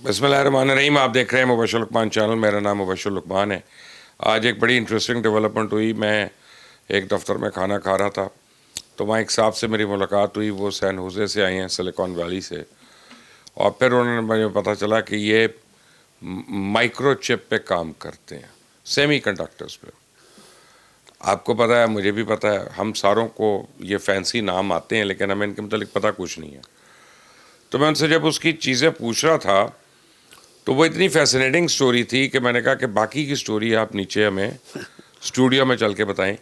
بسم اللہ الرحمن الرحیم. آپ دیکھ رہے ہیں مبشر لقمان چینل. میرا نام مبشر لقمان ہے. آج ایک بڑی انٹرسٹنگ ڈیولپمنٹ ہوئی. میں ایک دفتر میں کھانا کھا رہا تھا تو وہاں ایک صاحب سے میری ملاقات ہوئی. وہ سین ہوزے سے آئی ہیں, سلیکان ویلی سے. اور پھر انہوں نے مجھے پتہ چلا کہ یہ مائکرو چپ پہ کام کرتے ہیں, سیمی کنڈکٹرز پہ. آپ کو پتہ ہے, مجھے بھی پتہ ہے, ہم ساروں کو یہ فینسی نام آتے ہیں لیکن ہمیں ان کے متعلق پتہ کچھ نہیں ہے. تو میں ان سے جب اس کی چیزیں پوچھ رہا تھا تو وہ اتنی فیسنیٹنگ سٹوری تھی کہ میں نے کہا کہ باقی کی سٹوری آپ نیچے ہمیں اسٹوڈیو میں چل کے بتائیں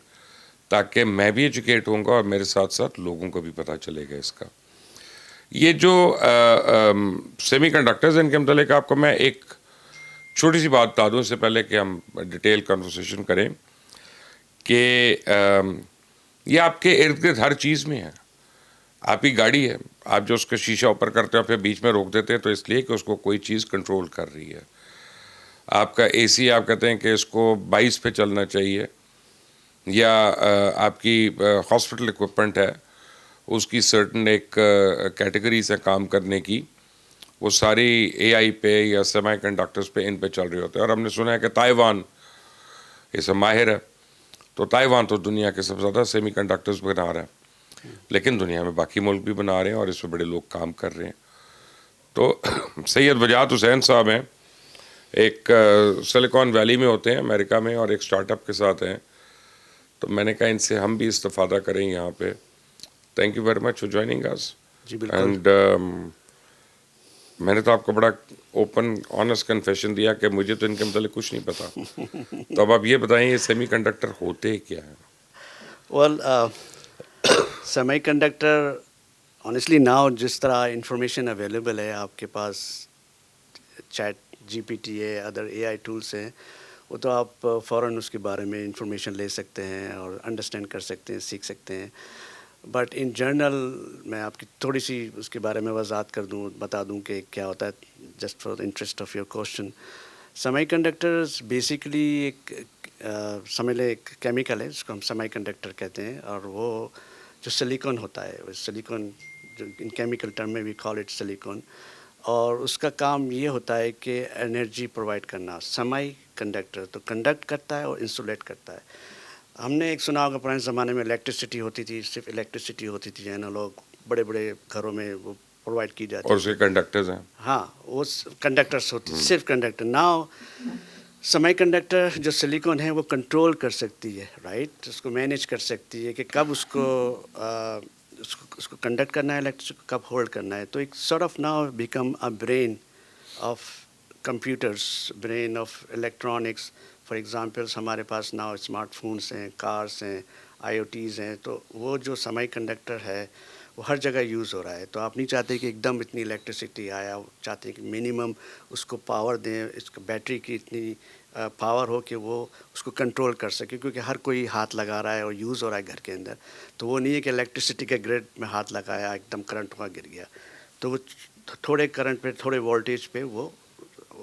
تاکہ میں بھی ایجوکیٹ ہوں گا اور میرے ساتھ ساتھ لوگوں کو بھی پتہ چلے گا اس کا. یہ جو سیمی کنڈکٹرز, ان کے متعلق آپ کو میں ایک چھوٹی سی بات بتا دوں اس سے پہلے کہ ہم ڈیٹیل کنورسیشن کریں, کہ یہ آپ کے ارد گرد ہر چیز میں ہے. آپ کی گاڑی ہے, آپ جو اس کا شیشہ اوپر کرتے ہو پھر بیچ میں روک دیتے ہیں تو اس لیے کہ اس کو کوئی چیز کنٹرول کر رہی ہے. آپ کا اے سی, آپ کہتے ہیں کہ اس کو 22 پہ چلنا چاہیے, یا آپ کی ہاسپٹل اکوپمنٹ ہے, اس کی سرٹن ایک کیٹیگریز ہے کام کرنے کی, وہ ساری اے آئی پہ یا سیمی کنڈکٹرز پہ ان پہ چل رہے ہوتے ہیں. اور ہم نے سنا ہے کہ تائیوان اس میں ماہر ہے. تو تائیوان تو دنیا کے سب سے زیادہ سیمی کنڈکٹرز بنا رہا ہے, لیکن دنیا میں باقی ملک بھی بنا رہے ہیں اور اس پہ بڑے لوگ کام کر رہے ہیں. تو سید وجاہت حسین صاحب ہیں, ایک سلیکان ویلی میں ہوتے ہیں امریکہ میں, اور ایک سٹارٹ اپ کے ساتھ ہیں. تو میں نے کہا ان سے ہم بھی استفادہ کریں یہاں پہ. Thank you very much for joining اس. جی بالکل. اینڈ میں نے تو آپ کو بڑا اوپن آنیسٹ کنفیشن دیا کہ مجھے تو ان کے متعلق کچھ نہیں پتا. تو اب آپ یہ بتائیں یہ سیمی کنڈکٹر ہوتے کیا ہیں؟ Well semiconductor honestly now جس طرح انفارمیشن اویلیبل ہے آپ کے پاس, چیٹ جی پی ٹی ہے, ادر اے آئی ٹولس ہیں, وہ تو آپ فوراً اس کے بارے میں انفارمیشن لے سکتے ہیں اور انڈرسٹینڈ کر سکتے ہیں, سیکھ سکتے ہیں. بٹ ان جنرل میں آپ کی تھوڑی سی اس کے بارے میں وضاحت کر دوں, بتا دوں کہ کیا ہوتا ہے, just for the interest of your question. Semi conductors basically ایک سمجھ لیں ایک کیمیکل ہے جس کو ہم سیمی کنڈکٹر کہتے ہیں, اور وہ جو سلیکون ہوتا ہے, وہ سلیکون جو ان کیمیکل ٹرم میں وی کال اٹ سلیکون, اور اس کا کام یہ ہوتا ہے کہ انرجی پرووائڈ کرنا. سیمی کنڈکٹر تو کنڈکٹ کرتا ہے اور انسولیٹ کرتا ہے. ہم نے ایک سنا ہوگا پرانے زمانے میں الیکٹرسٹی ہوتی تھی, صرف الیکٹرسٹی ہوتی تھی, لوگ بڑے بڑے گھروں میں وہ پرووائڈ کی اور جاتی اس تھی. کے کنڈکٹرز ہیں. ہاں, وہ کنڈکٹرس ہوتی, صرف کنڈکٹر. ناؤ سیمی کنڈکٹر جو سلیکون ہے وہ کنٹرول کر سکتی ہے, رائٹ, اس کو مینیج کر سکتی ہے کہ کب اس کو کنڈکٹ کرنا ہے, الیکٹرسٹی کو کب ہولڈ کرنا ہے. تو ایک sort of now become a brain of computers, brain of electronics. For examples ہمارے پاس ناؤ اسمارٹ فونس ہیں, کارس ہیں, آئی او ٹیز ہیں. تو وہ جو سیمی کنڈکٹر ہے وہ ہر جگہ یوز ہو رہا ہے. تو آپ نہیں چاہتے کہ ایک دم اتنی الیکٹرسٹی آیا, چاہتے ہیں کہ منیمم اس کو پاور دیں, اس کو بیٹری کی اتنی پاور ہو کہ وہ اس کو کنٹرول کر سکے, کیونکہ ہر کوئی ہاتھ لگا رہا ہے اور یوز ہو رہا ہے گھر کے اندر. تو وہ نہیں ہے کہ الیکٹرسٹی کے گریڈ میں ہاتھ لگایا ایک دم کرنٹ وہاں گر گیا. تو وہ تھوڑے کرنٹ پہ, تھوڑے وولٹیج پہ وہ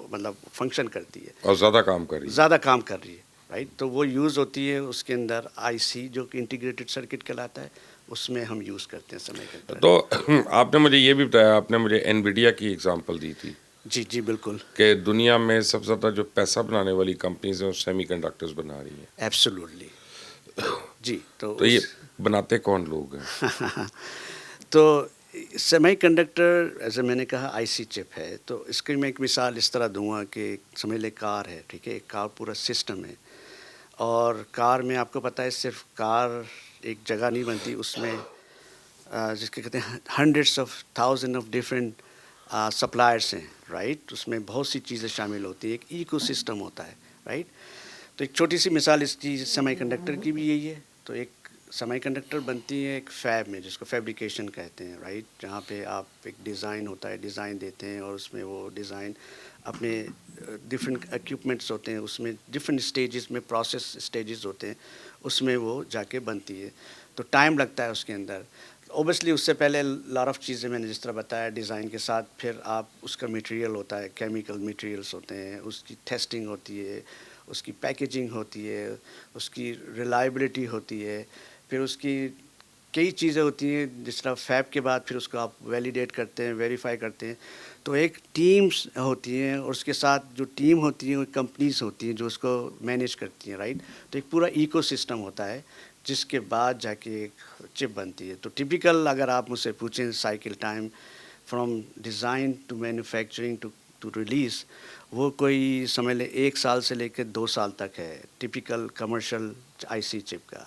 مطلب فنکشن کرتی ہے, اور زیادہ کام کر رہی ہے. زیادہ کام کر رہی ہے, رائٹ. تو وہ یوز ہوتی ہے اس کے اندر آئی سی, جو کہ انٹیگریٹڈ سرکٹ کہلاتا ہے, اس میں ہم یوز کرتے ہیں سیمی کنڈکٹر. تو آپ نے مجھے یہ بھی بتایا, آپ نے مجھے انویڈیا کی ایگزامپل دی تھی جی جی بالکل. کہ دنیا میں سب سے زیادہ جو پیسہ بنانے والی کمپنیز ہیں وہ سیمی کنڈکٹرز بنا رہی ہیں. ایبسولوٹلی. جی تو یہ بناتے کون لوگ ہیں؟ تو سیمی کنڈکٹر ایسے میں نے کہا آئی سی چپ ہے. تو اس کی میں ایک مثال اس طرح دوں گا کہ سمجھ لیں کار ہے, ٹھیک ہے, ایک کار پورا سسٹم ہے. اور کار میں آپ کو پتہ ہے صرف کار ایک جگہ نہیں بنتی, اس میں جس کے کہتے ہیں hundreds of thousand of different suppliers ہیں, رائٹ. اس میں بہت سی چیزیں شامل ہوتی ہیں, ایک ایکو سسٹم ہوتا ہے, رائٹ. تو ایک چھوٹی سی مثال اس کی سیمی کنڈکٹر کی بھی یہی ہے. تو ایک سیمی کنڈکٹر بنتی ہے ایک فیب میں, جس کو فیبریکیشن کہتے ہیں, رائٹ, جہاں پہ آپ ایک ڈیزائن ہوتا ہے, ڈیزائن دیتے ہیں, اور اس میں وہ ڈیزائن اپنے ڈفرینٹ ایکوپمنٹس ہوتے ہیں, اس میں ڈفرینٹ اسٹیجز میں, پروسیس اسٹیجز ہوتے ہیں, اس میں وہ جا کے بنتی ہے. تو ٹائم لگتا ہے اس کے اندر. اوبیسلی اس سے پہلے لاٹ آف چیزیں میں نے جس طرح بتایا ڈیزائن کے ساتھ, پھر آپ اس کا میٹیریل ہوتا ہے, کیمیکل میٹیریلس ہوتے ہیں, اس کی ٹیسٹنگ ہوتی ہے, اس کی پیکیجنگ ہوتی ہے, اس کی ریلائبلٹی ہوتی ہے, پھر اس کی کئی چیزیں ہوتی ہیں جس طرح فیب کے بعد پھر اس کو آپ ویلیڈیٹ کرتے ہیں, ویریفائی کرتے ہیں, تو ایک ٹیمز ہوتی ہیں اور اس کے ساتھ جو ٹیم ہوتی ہیں وہ کمپنیز ہوتی ہیں جو اس کو مینیج کرتی ہیں, رائٹ. تو ایک پورا ایکو سسٹم ہوتا ہے جس کے بعد جا کے ایک چپ بنتی ہے. تو ٹپیکل اگر آپ مجھ سے پوچھیں cycle time from design to manufacturing to release, وہ کوئی سمجھ لیں 1 سال سے لے کے 2 سال تک ہے ٹپیکل کمرشل آئی سی چپ کا.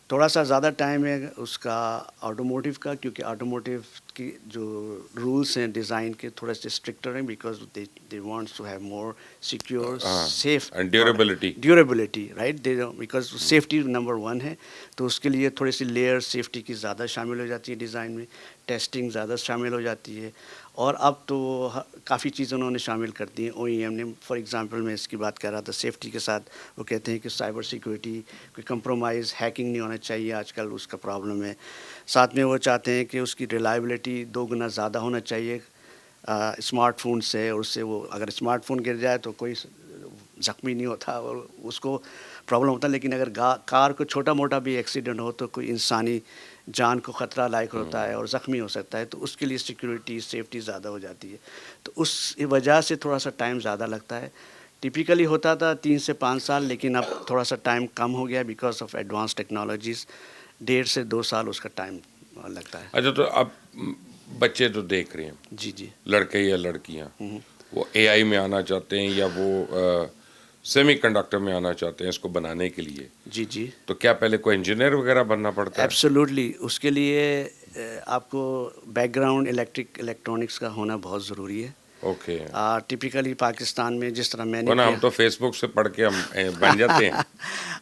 تھوڑا سا زیادہ ٹائم ہے اس کا آٹوموٹیو کا, کیونکہ آٹوموٹیو کی جو رولس ہیں ڈیزائن کے تھوڑے سے اسٹرکٹر ہیں, because they wants to have more secure safe durability, right. Because safety number 1 ہے, تو اس کے لیے تھوڑی سی لیئر سیفٹی کی زیادہ شامل ہو جاتی ہے ڈیزائن میں, ٹیسٹنگ زیادہ شامل ہو جاتی ہے, اور اب تو کافی چیزیں انہوں نے شامل کر دی ہیں او ای ایم نے. فار ایگزامپل میں اس کی بات کر رہا تھا سیفٹی کے ساتھ, وہ کہتے ہیں کہ سائبر سیکورٹی کوئی کمپرومائز ہیکنگ نہیں ہونا چاہیے, آج کل اس کا پرابلم ہے. ساتھ میں وہ چاہتے ہیں کہ اس کی ریلائبلٹی 2 گنا زیادہ ہونا چاہیے اسمارٹ فون سے, اور اس سے وہ اگر اسمارٹ فون گر جائے تو کوئی زخمی نہیں ہوتا اور اس کو پرابلم ہوتا, لیکن اگر کار کو چھوٹا موٹا بھی ایکسیڈنٹ ہو تو کوئی انسانی جان کو خطرہ لائق ہوتا ہے اور زخمی ہو سکتا ہے, تو اس کے لیے سیکیورٹی سیفٹی زیادہ ہو جاتی ہے. تو اس وجہ سے تھوڑا سا ٹائم زیادہ لگتا ہے. ٹپیکلی ہوتا تھا 3 سے 5 سال, لیکن اب تھوڑا سا ٹائم کم ہو گیا بیکاز آف ایڈوانس ٹیکنالوجیز. 1.5 سے 2 سال اس کا ٹائم لگتا ہے. اچھا, تو اب بچے تو دیکھ رہے ہیں, جی لڑکے یا لڑکیاں, وہ اے آئی میں آنا چاہتے ہیں یا وہ سیمی کنڈکٹر میں آنا چاہتے ہیں اس کو بنانے کے لیے, جی, تو کیا پہلے کوئی انجینئر وغیرہ بننا پڑتا ہے؟ ایبسولوٹلی. اس کے لیے آپ کو بیک گراؤنڈ الیکٹرانکس کا ہونا بہت ضروری ہے. اوکے. ٹپیکلی پاکستان میں جس طرح میں نے ہم تو فیس بک سے پڑھ کے ہم بن جاتے ہیں.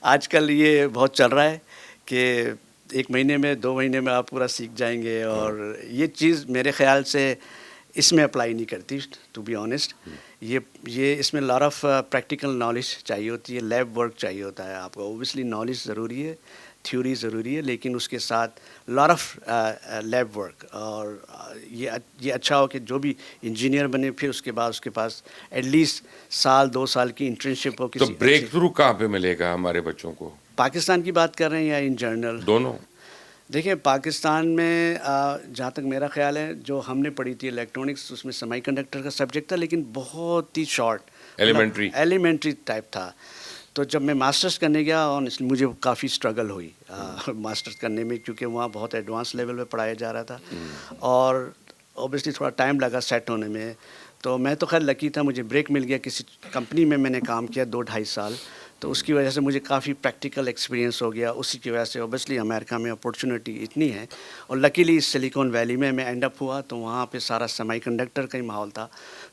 آج کل یہ بہت چل رہا ہے کہ 1 مہینے میں 2 مہینے میں آپ پورا سیکھ جائیں گے, اور یہ چیز میرے خیال سے اس میں اپلائی نہیں کرتی, ٹو بی آنیسٹ. یہ اس میں لاٹ آف پریکٹیکل نالج چاہیے ہوتی ہے, لیب ورک چاہیے ہوتا ہے آپ کو. اوبیسلی نالج ضروری ہے, تھیوری ضروری ہے, لیکن اس کے ساتھ لاٹ آف لیب ورک. اور یہ اچھا ہو کہ جو بھی انجینئر بنے پھر اس کے بعد اس کے پاس ایٹ لیسٹ 1-2 سال کی انٹرنشپ ہو. تو بریک تھرو کہاں پہ ملے گا ہمارے بچوں کو؟ پاکستان کی بات کر رہے ہیں یا ان جنرل؟ دونوں. دیکھیں پاکستان میں جہاں تک میرا خیال ہے جو ہم نے پڑھی تھی الیکٹرانکس, اس میں سیمی کنڈکٹر کا سبجیکٹ تھا, لیکن بہت ہی شارٹ ایلیمنٹری ٹائپ تھا. تو جب میں ماسٹرز کرنے گیا آنیسٹلی مجھے کافی اسٹرگل ہوئی ماسٹرز کرنے میں, کیونکہ وہاں بہت ایڈوانس لیول پہ پڑھایا جا رہا تھا, اور اوبیسلی تھوڑا ٹائم لگا سیٹ ہونے میں. تو میں تو خیر لکی تھا, مجھے بریک مل گیا کسی کمپنی میں نے کام کیا 2-2.5 سال, تو اس کی وجہ سے مجھے کافی پریکٹیکل ایکسپیرینس ہو گیا. اسی کی وجہ سے اوبیسلی امریکہ میں اپارچونیٹی اتنی ہے, اور لکیلی سلیکون ویلی میں اینڈ اپ ہوا, تو وہاں پہ سارا سیمی کنڈکٹر کا ہی ماحول تھا,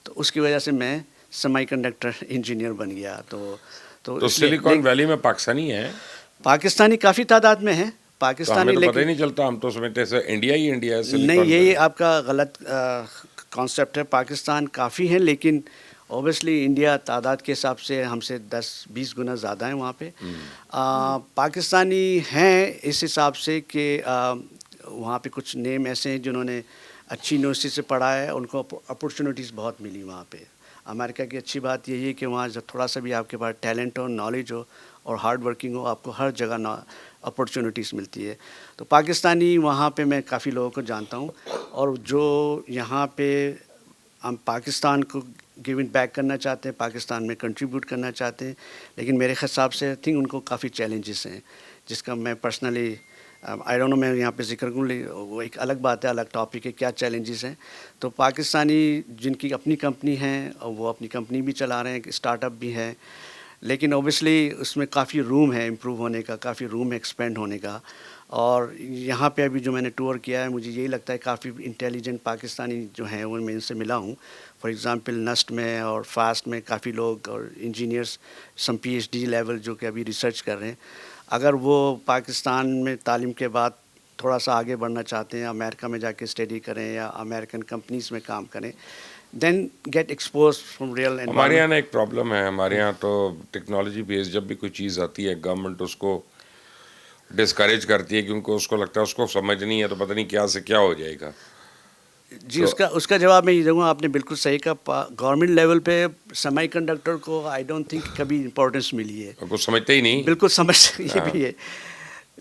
تو اس کی وجہ سے میں سیمی کنڈکٹر انجینئر بن گیا. تو سلیکون ویلی میں پاکستانی ہیں؟ پاکستانی کافی تعداد میں ہیں پاکستانی, لیکن پتہ ہی نہیں چلتا, ہم تو سمجھتے ہیں انڈیا ہی انڈیا ہے. نہیں, یہی آپ کا غلط کانسیپٹ ہے. پاکستان کافی ہیں, لیکن اوبیسلی انڈیا تعداد کے حساب سے ہم سے 10-20 گنا زیادہ ہیں وہاں پہ. پاکستانی ہیں اس حساب سے کہ وہاں پہ کچھ نیم ایسے ہیں جنہوں نے اچھی یونیورسٹی سے پڑھا ہے, ان کو اپورچونیٹیز بہت ملی وہاں پہ. امریکہ کی اچھی بات یہی ہے کہ وہاں جب تھوڑا سا بھی آپ کے پاس ٹیلنٹ ہو, نالج ہو اور ہارڈ ورکنگ ہو, آپ کو ہر جگہ اپورچونیٹیز ملتی ہے. تو پاکستانی وہاں پہ میں کافی لوگوں کو جانتا ہوں, اور جو یہاں پہ ہم پاکستان کو گیو اٹ بیک کرنا چاہتے ہیں, پاکستان میں کنٹریبیوٹ کرنا چاہتے ہیں, لیکن میرے حساب سے تھنک ان کو کافی چیلنجز ہیں, جس کا میں پرسنلی آئی ڈونٹ نو میں یہاں پہ ذکر کروں, وہ ایک الگ بات ہے, الگ ٹاپک ہے کیا چیلنجز ہیں. تو پاکستانی جن کی اپنی کمپنی ہیں وہ اپنی کمپنی بھی چلا رہے ہیں, اسٹارٹ اپ بھی ہے, لیکن اوبیسلی اس میں کافی روم ہے امپروو ہونے کا, کافی روم ہے ایکسپینڈ ہونے کا. اور یہاں پہ ابھی جو میں نے ٹور کیا ہے, مجھے یہی لگتا ہے کافی انٹیلیجنٹ پاکستانی جو ہیں وہ میں ان سے ملا ہوں. فار ایگزامپل نسٹ میں اور فاسٹ میں کافی لوگ اور انجینئرس سم پی ایچ ڈی لیول جو کہ ابھی ریسرچ کر رہے ہیں, اگر وہ پاکستان میں تعلیم کے بعد تھوڑا سا آگے بڑھنا چاہتے ہیں, امریکہ میں جا کے اسٹڈی کریں یا امریکن کمپنیز میں کام کریں, دین گیٹ ایکسپوز فرام ریئل. ہمارے یہاں ایک پرابلم ہے, ہمارے یہاں تو ٹیکنالوجی بیس جب بھی کوئی چیز آتی ہے گورنمنٹ اس کو ڈسکریج کرتی ہے, کیونکہ اس کو لگتا ہے اس کو سمجھ نہیں ہے تو پتہ نہیں کیا سے کیا ہو جائے گا. جی, اس کا جواب میں یہ دوں گا, آپ نے بالکل صحیح کہا. گورنمنٹ لیول پہ سیمی کنڈکٹر کو آئی ڈونٹ تھنک کبھی امپورٹنس ملی ہے, کچھ سمجھتے ہی نہیں. بالکل سمجھ یہ بھی ہے.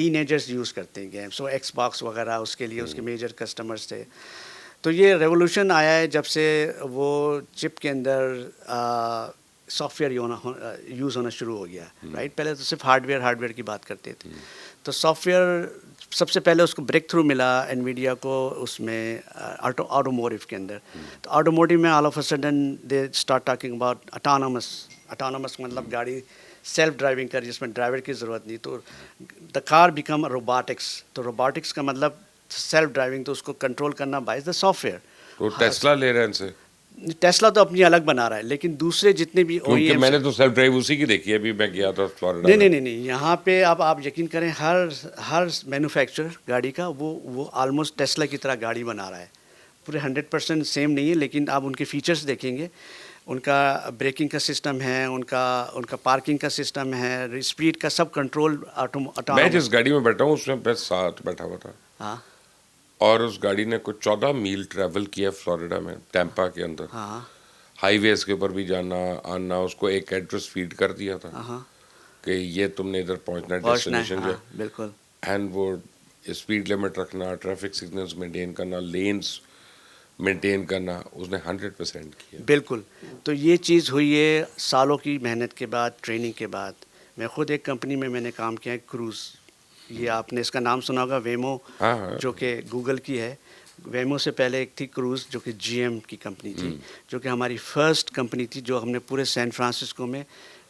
ٹین ایجرس یوز کرتے ہیں گیم. سو ایکس باکس وغیرہ اس کے لیے اس کے میجر کسٹمرس تھے. تو یہ ریولوشن آیا ہے جب سے وہ چپ کے اندر سافٹ ویئر یوز ہونا شروع ہو گیا, رائٹ. پہلے تو صرف ہارڈ ویئر کی بات کرتے تھے. تو سافٹ ویئر سب سے پہلے اس کو بریک تھرو ملا انویڈیا کو اس میں آٹوموٹیو کے اندر. تو آٹوموٹیو میں all of a sudden they start talking about autonomous مطلب گاڑی سیلف ڈرائیونگ کر جس میں ڈرائیور کی ضرورت نہیں. تو دا کار بیکم روبوٹکس. تو روبوٹکس کا مطلب سیلف ڈرائیونگ, تو اس کو کنٹرول کرنا بائی دا سافٹ ویئر. تو ٹیسلا لے رہے ہیں ان سے. ٹیسلا تو اپنی الگ بنا رہا ہے, لیکن دوسرے جتنے بھی کیونکہ میں نے تو سیلف ڈرائیو اسی کی دیکھی ہے. ابھی میں گیا تھا فلوریڈا. نہیں, یہاں پہ اب آپ یقین کریں ہر مینوفیکچرر گاڑی کا وہ آلموسٹ ٹیسلا کی طرح گاڑی بنا رہا ہے. پورے 100% سیم نہیں ہے, لیکن آپ ان کے فیچرز دیکھیں گے. ان کا بریکنگ کا سسٹم ہے, ان کا پارکنگ کا سسٹم ہے, اسپیڈ کا سب کنٹرول میں جس گاڑی میں بیٹھا ہوں اس میں بس ساتھ بیٹھا ہوا تھا. ہاں. اور اس گاڑی نے کچھ 14 میل ٹریول کیا فلوریڈا میں, ٹیمپا کے اندر. ہاں. ہائی ویز کے اوپر بھی جانا آنا. اس کو ایک ایڈریس فیڈ کر دیا تھا کہ یہ تم نے ادھر پہنچنا ہے, ڈیسٹینیشن جو ہے. بالکل. اینڈ وہ اسپیڈ لمٹ رکھنا, ٹریفک سگنلز مینٹین کرنا, لینز مینٹین کرنا, اس نے 100% کیا. بالکل. تو یہ چیز ہوئی ہے سالوں کی محنت کے بعد, ٹریننگ کے بعد. میں خود ایک کمپنی میں نے کام کیا ہے, کروز. یہ آپ نے اس کا نام سنا ہوگا, ویمو, جو کہ گوگل کی ہے. ویمو سے پہلے ایک تھی کروز جو کہ جی ایم کی کمپنی تھی, جو کہ ہماری فرسٹ کمپنی تھی جو ہم نے پورے سین فرانسسکو میں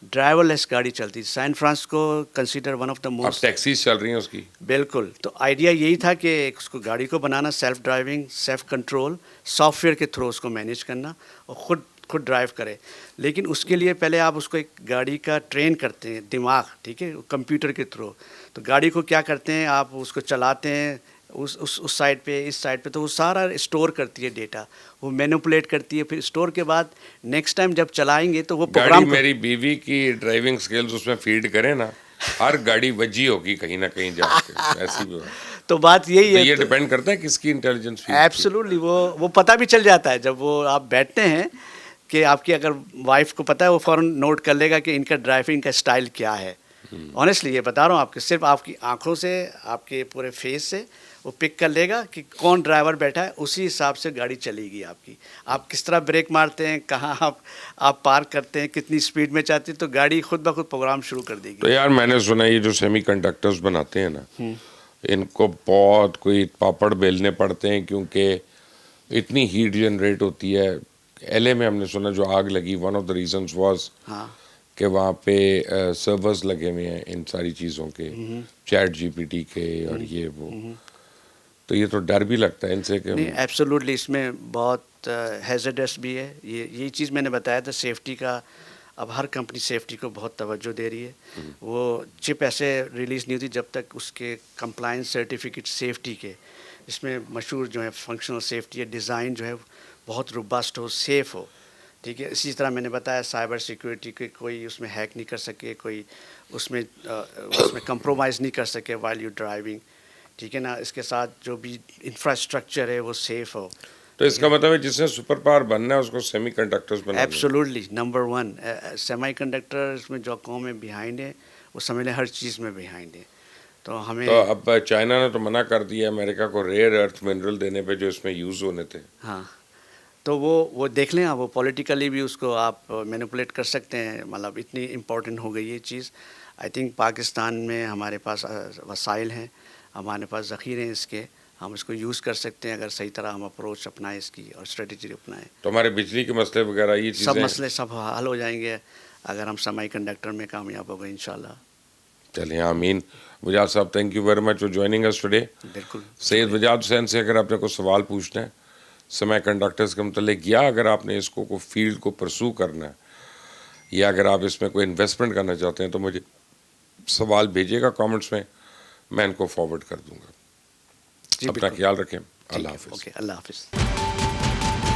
ڈرائیور لیس گاڑی چلتی. San Francisco consider one of the most. Taxis چل رہی ہیں اس کی. بالکل. تو آئیڈیا یہی تھا کہ اس کو گاڑی کو بنانا self driving, self control, software کے تھرو اس کو مینیج کرنا اور خود ڈرائیو کرے. لیکن اس کے لیے پہلے آپ اس کو ایک گاڑی کا ٹرین کرتے ہیں, دماغ, ٹھیک ہے, کمپیوٹر کے تھرو. تو گاڑی کو کیا کرتے ہیں, آپ اس کو چلاتے ہیں اس سائڈ پہ, اس سائڈ پہ, تو وہ سارا اسٹور کرتی ہے ڈیٹا, وہ مینوپولیٹ کرتی ہے. پھر اسٹور کے بعد نیکسٹ ٹائم جب چلائیں گے تو وہ گاڑی میری بیوی کی ڈرائیونگ سکلز اس میں فیڈ کریں نا, ہر گاڑی وجی ہوگی کہیں نہ کہیں جا کے. ایسی بھی تو بات یہی ہے. یہ ڈیپینڈ کرتا ہے کس کی انٹیلیجنس. ایبسولوٹلی. وہ پتہ بھی چل جاتا ہے جب وہ آپ بیٹھتے ہیں کہ آپ کی اگر وائف کو پتہ ہے, وہ فوراً نوٹ کر لے گا کہ ان کا ڈرائیونگ کا اسٹائل کیا ہے. آنیسٹلی یہ بتا رہا ہوں آپ کو, صرف آپ کی آنکھوں سے, آپ کے پورے فیس سے وہ پک کر لے گا کہ کون ڈرائیور بیٹھا ہے. اسی حساب سے گاڑی چلے گی آپ کی. آپ کس طرح بریک مارتے ہیں, کہاں آپ پارک کرتے ہیں, کتنی اسپیڈ میں چاہتے ہیں, تو گاڑی خود بخود پروگرام شروع کر دے گی. تو یار میں نے سنا یہ جو سیمی کنڈکٹرز بناتے ہیں نا, ان کو بہت کوئی پاپڑ بیلنے پڑتے ہیں کیونکہ اتنی ہیٹ جنریٹ ہوتی ہے. ایل اے میں ہم نے سنا جو آگ لگی, one of the reasons was کہ وہاں پہ سرورز لگے ہوئے ہیں ان ساری چیزوں کے, چیٹ جی پی ٹی کے اور یہ وہ. تو یہ تو ڈر بھی لگتا ہے ان سے کہ نہیں, ایبسولوٹلی اس میں بہت ہیزرڈس بھی ہے. یہ چیز میں نے بتایا تھا سیفٹی کا. اب ہر کمپنی سیفٹی کو بہت توجہ دے رہی ہے. وہ چپ ایسے ریلیز نہیں ہوتی جب تک اس کے کمپلائنس سرٹیفکیٹ سیفٹی کے, اس میں مشہور جو ہے فنکشنل سیفٹی ہے, ڈیزائن جو ہے بہت روبسٹ ہو, سیف ہو, ٹھیک ہے. اسی طرح میں نے بتایا سائبر سیکورٹی کے, کوئی اس میں ہیک نہیں کر سکے, کوئی اس میں کمپرومائز نہیں کر سکے وائل یو ڈرائیونگ, ٹھیک ہے نا. اس کے ساتھ جو بھی انفراسٹرکچر ہے وہ سیف ہو. تو اس کا مطلب ہے جس نے سپر پاور بننا ہے اس کو سیمی کنڈکٹرز بنانا ہے. ایبسولوٹلی نمبر 1 سیمی کنڈکٹرز میں جو قوم میں بیہائنڈ ہے, وہ سمجھ لیں ہر چیز میں بیہائنڈ ہے. تو ہمیں تو اب چائنا نے تو منع کر دیا امریکہ کو ریئر ارتھ منرل دینے پہ جو اس میں یوز ہونے تھے. ہاں, تو وہ دیکھ لیں, وہ پولیٹیکلی بھی اس کو آپ مینوپولیٹ کر سکتے ہیں. مطلب اتنی امپورٹنٹ ہو گئی یہ چیز. آئی تھنک پاکستان میں ہمارے پاس وسائل ہیں, ہمارے پاس ذخیرے ہیں اس کے, ہم اس کو یوز کر سکتے ہیں اگر صحیح طرح ہم اپروچ اپنائیں اس کی اور اسٹریٹجی اپنائیں. تو ہمارے بجلی کے مسئلے وغیرہ یہ چیزیں سب مسئلے سب حل ہو جائیں گے اگر ہم سیمی کنڈکٹر میں کامیاب ہو گئے انشاءاللہ. چلیں آمین. وجاد صاحب thank you very much for joining اس ٹوڈے. بالکل. سید وجاد حسین سے اگر آپ نے کوئی سوال پوچھنا ہے سیمی کنڈکٹرز کے متعلق, یا اگر آپ نے اس کو فیلڈ کو پرسو کرنا ہے, یا اگر آپ اس میں کوئی انویسٹمنٹ کرنا چاہتے ہیں, تو مجھے سوال بھیجیے گا کامنٹس میں ان کو فارورڈ کر دوں گا. اپنا خیال رکھیں. اللہ حافظ. اوکے, اللہ حافظ.